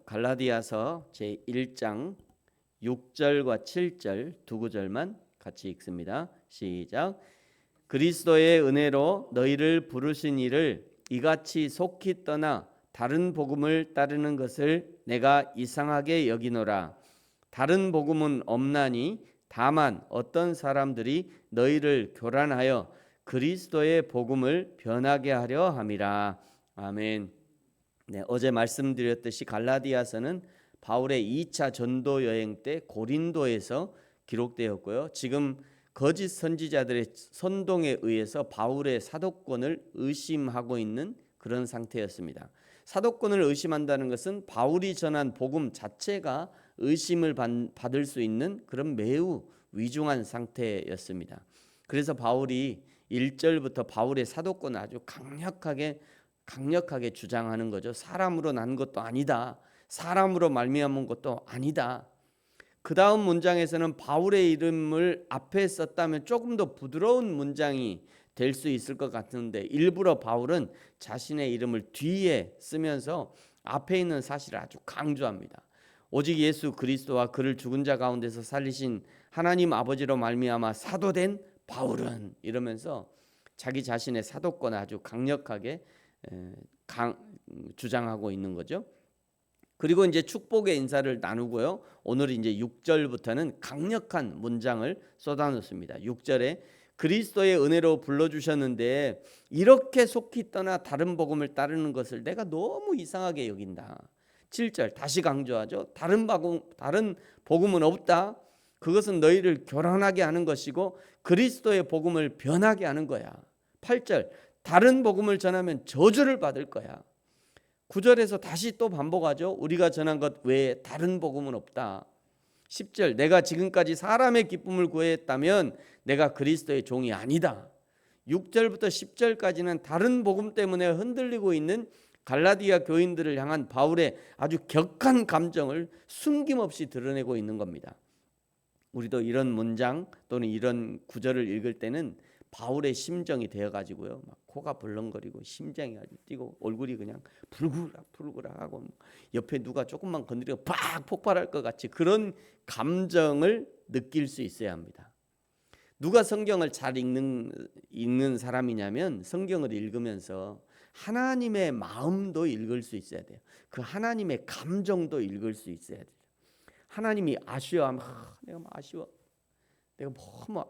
갈라디아서 제1장 6절과 7절 두 구절만 같이 읽습니다. 시작. 그리스도의 은혜로 너희를 부르신 이를 이같이 속히 떠나 다른 복음을 따르는 것을 내가 이상하게 여기노라. 다른 복음은 없나니 다만 어떤 사람들이 너희를 교란하여 그리스도의 복음을 변하게 하려 함이라. 아멘. 네, 어제 말씀드렸듯이 갈라디아서는 바울의 2차 전도 여행 때 고린도에서 기록되었고요. 지금 거짓 선지자들의 선동에 의해서 바울의 사도권을 의심하고 있는 그런 상태였습니다. 사도권을 의심한다는 것은 바울이 전한 복음 자체가 의심을 받을 수 있는 그런 매우 위중한 상태였습니다. 그래서 바울이 1절부터 바울의 사도권을 아주 강력하게 주장하는 거죠. 사람으로 난 것도 아니다. 사람으로 말미암은 것도 아니다. 그 다음 문장에서는 바울의 이름을 앞에 썼다면 조금 더 부드러운 문장이 될 수 있을 것 같은데 일부러 바울은 자신의 이름을 뒤에 쓰면서 앞에 있는 사실을 아주 강조합니다. 오직 예수 그리스도와 그를 죽은 자 가운데서 살리신 하나님 아버지로 말미암아 사도된 바울은, 이러면서 자기 자신의 사도권을 아주 강력하게 주장하고 있는 거죠. 그리고 이제 축복의 인사를 나누고요. 오늘 이제 6절부터는 강력한 문장을 쏟아놓습니다. 6절에 그리스도의 은혜로 불러주셨는데 이렇게 속히 떠나 다른 복음을 따르는 것을 내가 너무 이상하게 여긴다. 7절 다시 강조하죠. 다른 복음은 없다. 그것은 너희를 교란하게 하는 것이고 그리스도의 복음을 변하게 하는 거야. 8절 다른 복음을 전하면 저주를 받을 거야. 9절에서 다시 또 반복하죠. 우리가 전한 것 외에 다른 복음은 없다. 10절 내가 지금까지 사람의 기쁨을 구했다면 내가 그리스도의 종이 아니다. 6절부터 10절까지는 다른 복음 때문에 흔들리고 있는 갈라디아 교인들을 향한 바울의 아주 격한 감정을 숨김없이 드러내고 있는 겁니다. 우리도 이런 문장 또는 이런 구절을 읽을 때는 바울의 심정이 되어가지고요, 막 코가 벌렁거리고 심장이 아주 뛰고 얼굴이 그냥 불그락하고 옆에 누가 조금만 건드리고 팍 폭발할 것 같이 그런 감정을 느낄 수 있어야 합니다. 누가 성경을 잘 읽는 사람이냐면 성경을 읽으면서 하나님의 마음도 읽을 수 있어야 돼요. 그 하나님의 감정도 읽을 수 있어야 돼요. 하나님이 아쉬워하면 내가 아쉬워. 내가 너무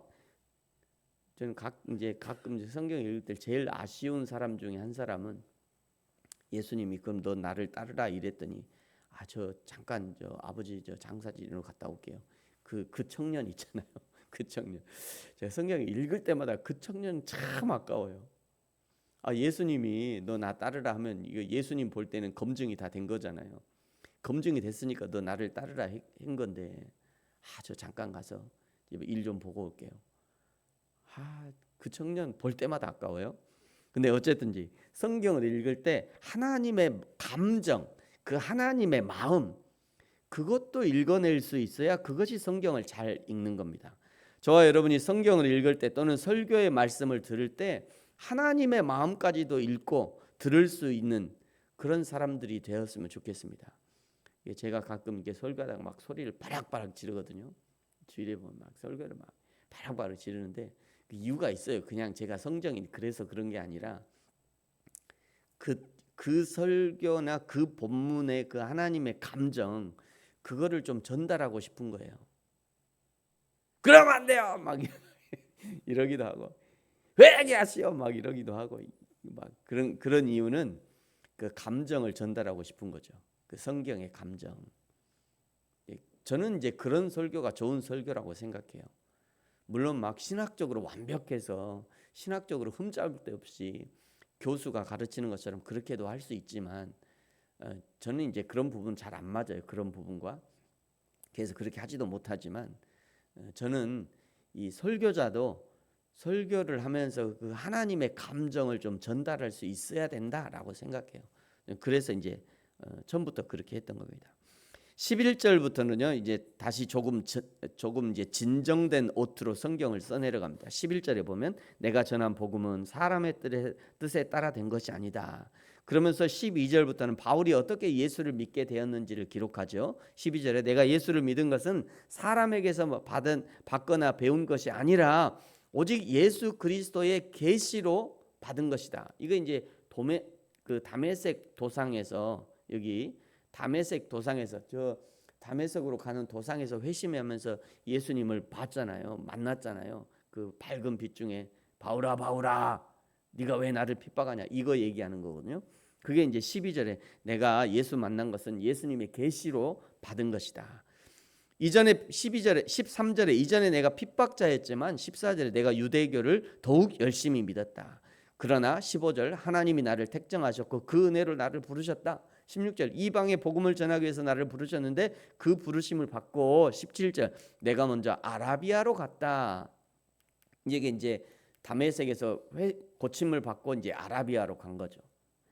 저는 가끔 성경 읽을 때 제일 아쉬운 사람 중에 한 사람은 예수님이 그럼 너 나를 따르라 이랬더니 저 잠깐 아버지 장사지로 갔다 올게요. 그 청년 있잖아요. 그 청년. 제가 성경 읽을 때마다 그 청년 참 아까워요. 예수님이 너 나 따르라 하면 이거 예수님 볼 때는 검증이 다 된 거잖아요. 검증이 됐으니까 너 나를 따르라 한 건데 저 잠깐 가서 일 좀 보고 올게요. 그 청년 볼 때마다 아까워요. 근데 어쨌든지 성경을 읽을 때 하나님의 감정, 그 하나님의 마음, 그것도 읽어낼 수 있어야 그것이 성경을 잘 읽는 겁니다. 저와 여러분이 성경을 읽을 때 또는 설교의 말씀을 들을 때 하나님의 마음까지도 읽고 들을 수 있는 그런 사람들이 되었으면 좋겠습니다. 제가 가끔 이게 설교하다가 막 소리를 바락바락 지르거든요. 주일에 보면 막 설교를 막 바락바락 지르는데 그 이유가 있어요. 그냥 제가 성정이 그래서 그런 게 아니라 그 설교나 그 본문의 그 하나님의 감정, 그거를 좀 전달하고 싶은 거예요. 그러면 안 돼요. 막 이러기도 하고 왜 얘기하시오? 막 이러기도 하고 막 그런 이유는 그 감정을 전달하고 싶은 거죠. 그 성경의 감정. 저는 이제 그런 설교가 좋은 설교라고 생각해요. 물론 막 신학적으로 완벽해서 신학적으로 흠잡을 데 없이 교수가 가르치는 것처럼 그렇게도 할 수 있지만 저는 이제 그런 부분 잘 안 맞아요. 그런 부분과. 그래서 그렇게 하지도 못하지만 저는 이 설교자도 설교를 하면서 그 하나님의 감정을 좀 전달할 수 있어야 된다라고 생각해요. 그래서 이제 처음부터 그렇게 했던 겁니다. 11절부터는요. 이제 다시 조금 이제 진정된 오트로 성경을 써내려갑니다. 11절에 보면 내가 전한 복음은 사람의 뜻에 따라 된 것이 아니다. 그러면서 12절부터는 바울이 어떻게 예수를 믿게 되었는지를 기록하죠. 12절에 내가 예수를 믿은 것은 사람에게서 받거나 배운 것이 아니라 오직 예수 그리스도의 계시로 받은 것이다. 이거 이제 다메섹 도상에서 여기 다메섹 도상에서 저 다메섹으로 가는 도상에서 회심하면서 예수님을 봤잖아요. 만났잖아요. 그 밝은 빛 중에 바울아 바울아 네가 왜 나를 핍박하냐 이거 얘기하는 거거든요. 그게 이제 12절에 내가 예수 만난 것은 예수님의 계시로 받은 것이다. 이전에 12절에 13절에 이전에 내가 핍박자였지만 14절에 내가 유대교를 더욱 열심히 믿었다. 그러나 15절 하나님이 나를 택정하셨고 그 은혜로 나를 부르셨다. 16절 이방의 복음을 전하기 위해서 나를 부르셨는데 그 부르심을 받고 17절 내가 먼저 아라비아로 갔다. 이게 이제 다메섹에서 고침을 받고 이제 아라비아로 간 거죠.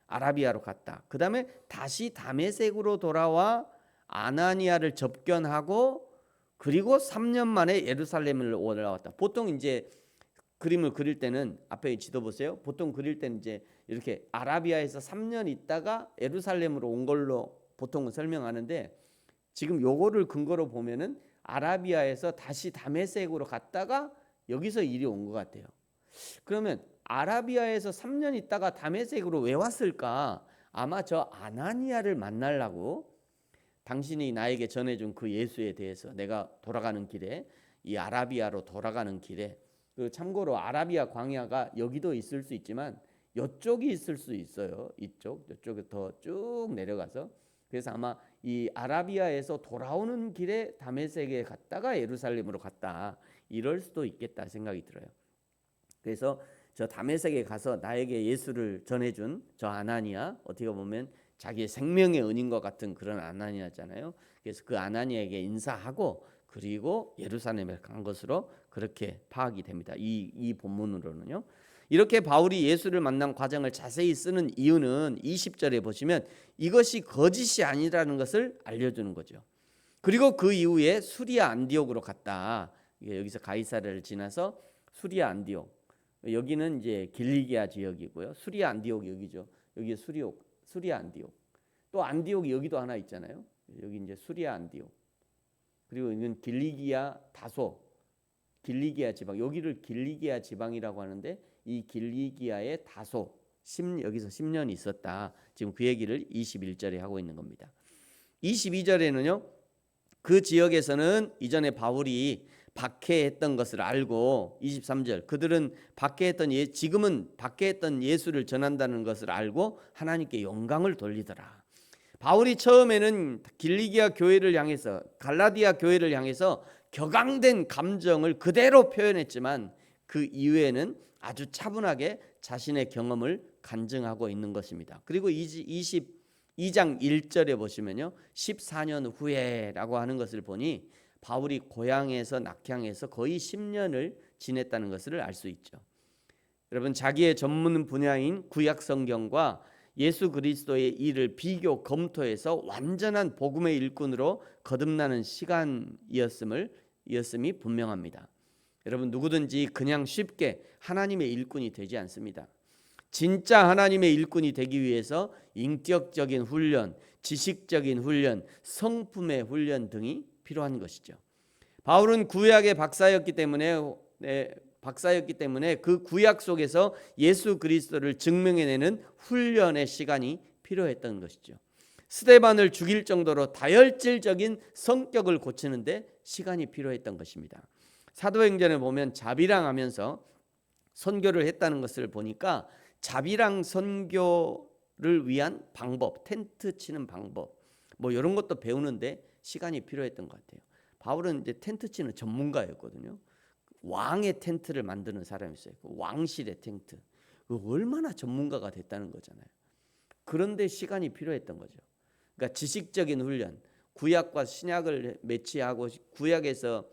아라비아로 갔다. 그 다음에 다시 다메섹으로 돌아와 아나니아를 접견하고 그리고 3년 만에 예루살렘을 올라왔다. 보통 이제 그림을 그릴 때는 앞에 지도 보세요. 보통 그릴 때는 이제 이렇게 아라비아에서 3년 있다가 예루살렘으로 온 걸로 보통은 설명하는데 지금 요거를 근거로 보면은 아라비아에서 다시 다메섹으로 갔다가 여기서 일이 온 것 같아요. 그러면 아라비아에서 3년 있다가 다메섹으로 왜 왔을까? 아마 저 아나니아를 만나려고 당신이 나에게 전해준 그 예수에 대해서 내가 돌아가는 길에 이 아라비아로 돌아가는 길에 참고로 아라비아 광야가 여기도 있을 수 있지만 이쪽이 있을 수 있어요. 이쪽에 더 쭉 내려가서 그래서 아마 이 아라비아에서 돌아오는 길에 다메섹에 갔다가 예루살렘으로 갔다 이럴 수도 있겠다 생각이 들어요. 그래서 저 다메섹에 가서 나에게 예수를 전해준 저 아나니아 어떻게 보면 자기의 생명의 은인과 같은 그런 아나니아잖아요. 그래서 그 아나니아에게 인사하고 그리고 예루살렘에 간 것으로 그렇게 파악이 됩니다. 이 본문으로는요. 이렇게 바울이 예수를 만난 과정을 자세히 쓰는 이유는 20절에 보시면 이것이 거짓이 아니라는 것을 알려주는 거죠. 그리고 그 이후에 수리아 안디옥으로 갔다. 여기서 가이사랴를 지나서 수리아 안디옥. 여기는 이제 길리기아 지역이고요. 수리아 안디옥 여기죠. 여기 수리아 안디옥. 또 안디옥이 여기도 하나 있잖아요. 여기 이제 수리아 안디옥. 그리고 이건 길리기아 다소, 길리기아 지방. 여기를 길리기아 지방이라고 하는데 이 길리기아의 다소 여기서 10년 있었다. 지금 그 얘기를 21절에 하고 있는 겁니다. 22절에는요. 그 지역에서는 이전에 바울이 박해했던 것을 알고 23절 그들은 지금은 박해했던 예수를 전한다는 것을 알고 하나님께 영광을 돌리더라. 바울이 처음에는 길리기아 교회를 향해서 갈라디아 교회를 향해서 격앙된 감정을 그대로 표현했지만 그 이후에는 아주 차분하게 자신의 경험을 간증하고 있는 것입니다. 그리고 22장 1절에 보시면요. 14년 후에라고 하는 것을 보니 바울이 고향에서 낙향해서 거의 10년을 지냈다는 것을 알 수 있죠. 여러분 자기의 전문 분야인 구약 성경과 예수 그리스도의 일을 비교 검토해서 완전한 복음의 일꾼으로 거듭나는 시간이었음이 분명합니다. 여러분 누구든지 그냥 쉽게 하나님의 일꾼이 되지 않습니다. 진짜 하나님의 일꾼이 되기 위해서 인격적인 훈련, 지식적인 훈련, 성품의 훈련 등이 필요한 것이죠. 바울은 구약의 박사였기 때문에 그 구약 속에서 예수 그리스도를 증명해내는 훈련의 시간이 필요했던 것이죠. 스데반을 죽일 정도로 다혈질적인 성격을 고치는데 시간이 필요했던 것입니다. 사도행전에 보면 자비랑하면서 선교를 했다는 것을 보니까 자비랑 선교를 위한 방법, 텐트 치는 방법 뭐 이런 것도 배우는데 시간이 필요했던 것 같아요. 바울은 이제 텐트 치는 전문가였거든요. 왕의 텐트를 만드는 사람이었어요. 왕실의 텐트. 얼마나 전문가가 됐다는 거잖아요. 그런데 시간이 필요했던 거죠. 그러니까 지식적인 훈련, 구약과 신약을 매치하고 구약에서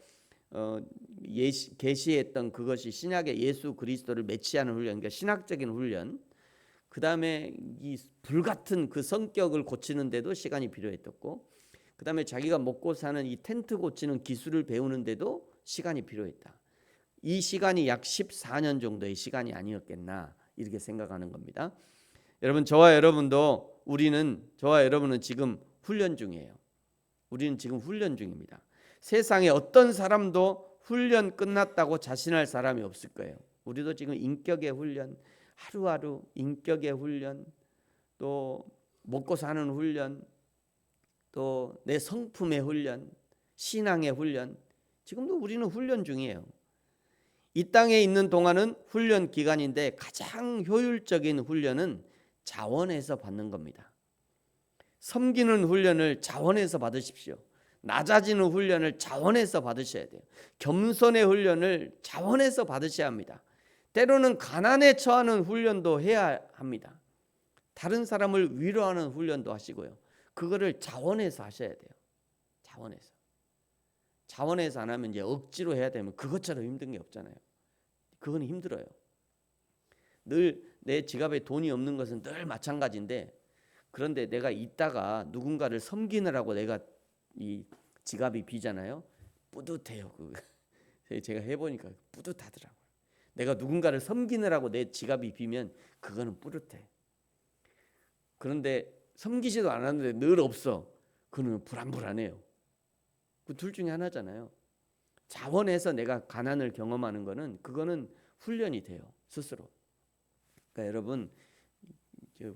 계시했던 그것이 신약의 예수 그리스도를 매치하는 훈련, 그러니까 신학적인 훈련. 그 다음에 이 불같은 그 성격을 고치는데도 시간이 필요했었고, 그다음에 자기가 먹고 사는 이 텐트 고치는 기술을 배우는데도 시간이 필요했다. 이 시간이 약 14년 정도의 시간이 아니었겠나 이렇게 생각하는 겁니다. 여러분, 저와 여러분은 지금 훈련 중이에요. 우리는 지금 훈련 중입니다. 세상에 어떤 사람도 훈련 끝났다고 자신할 사람이 없을 거예요. 우리도 지금 인격의 훈련, 하루하루 인격의 훈련, 또 먹고 사는 훈련, 또 내 성품의 훈련, 신앙의 훈련, 지금도 우리는 훈련 중이에요. 이 땅에 있는 동안은 훈련 기간인데 가장 효율적인 훈련은 자원에서 받는 겁니다. 섬기는 훈련을 자원에서 받으십시오. 낮아지는 훈련을 자원에서 받으셔야 돼요. 겸손의 훈련을 자원에서 받으셔야 합니다. 때로는 가난에 처하는 훈련도 해야 합니다. 다른 사람을 위로하는 훈련도 하시고요. 그거를 자원에서 하셔야 돼요. 자원에서 안 하면 이제 억지로 해야 되면 그것처럼 힘든 게 없잖아요. 그건 힘들어요. 늘 내 지갑에 돈이 없는 것은 늘 마찬가지인데, 그런데 내가 있다가 누군가를 섬기느라고 내가 이 지갑이 비잖아요. 뿌듯해요. 제가 해보니까 뿌듯하더라고요. 내가 누군가를 섬기느라고 내 지갑이 비면 그거는 뿌듯해. 그런데 섬기지도 않았는데 늘 없어. 그는 불안해요. 그 둘 중에 하나잖아요. 자원해서 내가 가난을 경험하는 거는 그거는 훈련이 돼요. 스스로. 그러니까 여러분,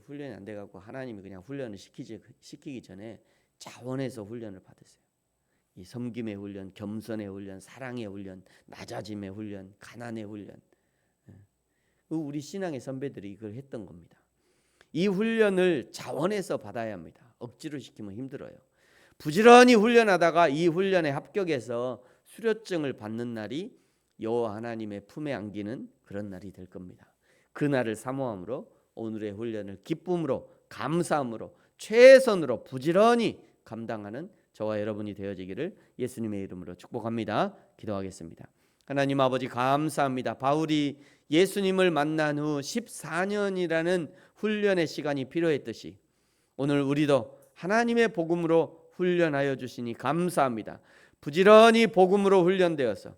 훈련이 안 돼갖고 하나님이 그냥 훈련을 시키기 전에 자원해서 훈련을 받으세요. 이 섬김의 훈련, 겸손의 훈련, 사랑의 훈련, 낮아짐의 훈련, 가난의 훈련. 우리 신앙의 선배들이 이걸 했던 겁니다. 이 훈련을 자원해서 받아야 합니다. 억지로 시키면 힘들어요. 부지런히 훈련하다가 이 훈련에 합격해서 수료증을 받는 날이 여호와 하나님의 품에 안기는 그런 날이 될 겁니다. 그 날을 사모함으로 오늘의 훈련을 기쁨으로, 감사함으로, 최선으로 부지런히 감당하는 저와 여러분이 되어지기를 예수님의 이름으로 축복합니다. 기도하겠습니다. 하나님 아버지, 감사합니다. 바울이 예수님을 만난 후 14년이라는 훈련의 시간이 필요했듯이 오늘 우리도 하나님의 복음으로 훈련하여 주시니 감사합니다. 부지런히 복음으로 훈련되어서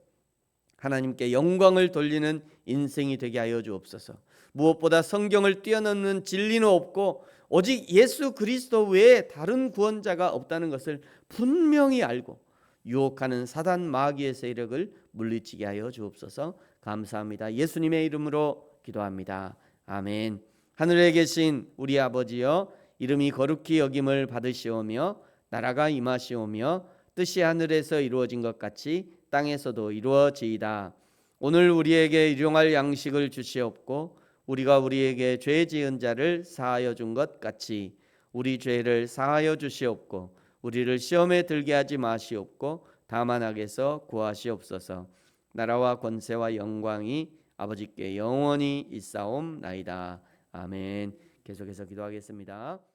하나님께 영광을 돌리는 인생이 되게 하여 주옵소서. 무엇보다 성경을 뛰어넘는 진리는 없고 오직 예수 그리스도 외에 다른 구원자가 없다는 것을 분명히 알고 유혹하는 사단 마귀의 세력을 물리치게 하여 주옵소서. 감사합니다. 예수님의 이름으로 기도합니다. 아멘. 하늘에 계신 우리 아버지여, 이름이 거룩히 여김을 받으시오며 나라가 임하시오며 뜻이 하늘에서 이루어진 것 같이 땅에서도 이루어지이다. 오늘 우리에게 일용할 양식을 주시옵고 우리가 우리에게 죄 지은 자를 사하여 준 것 같이 우리 죄를 사하여 주시옵고 우리를 시험에 들게 하지 마시옵고 다만 악에서 구하시옵소서. 나라와 권세와 영광이 아버지께 영원히 있사옵나이다. 아멘. 계속해서 기도하겠습니다.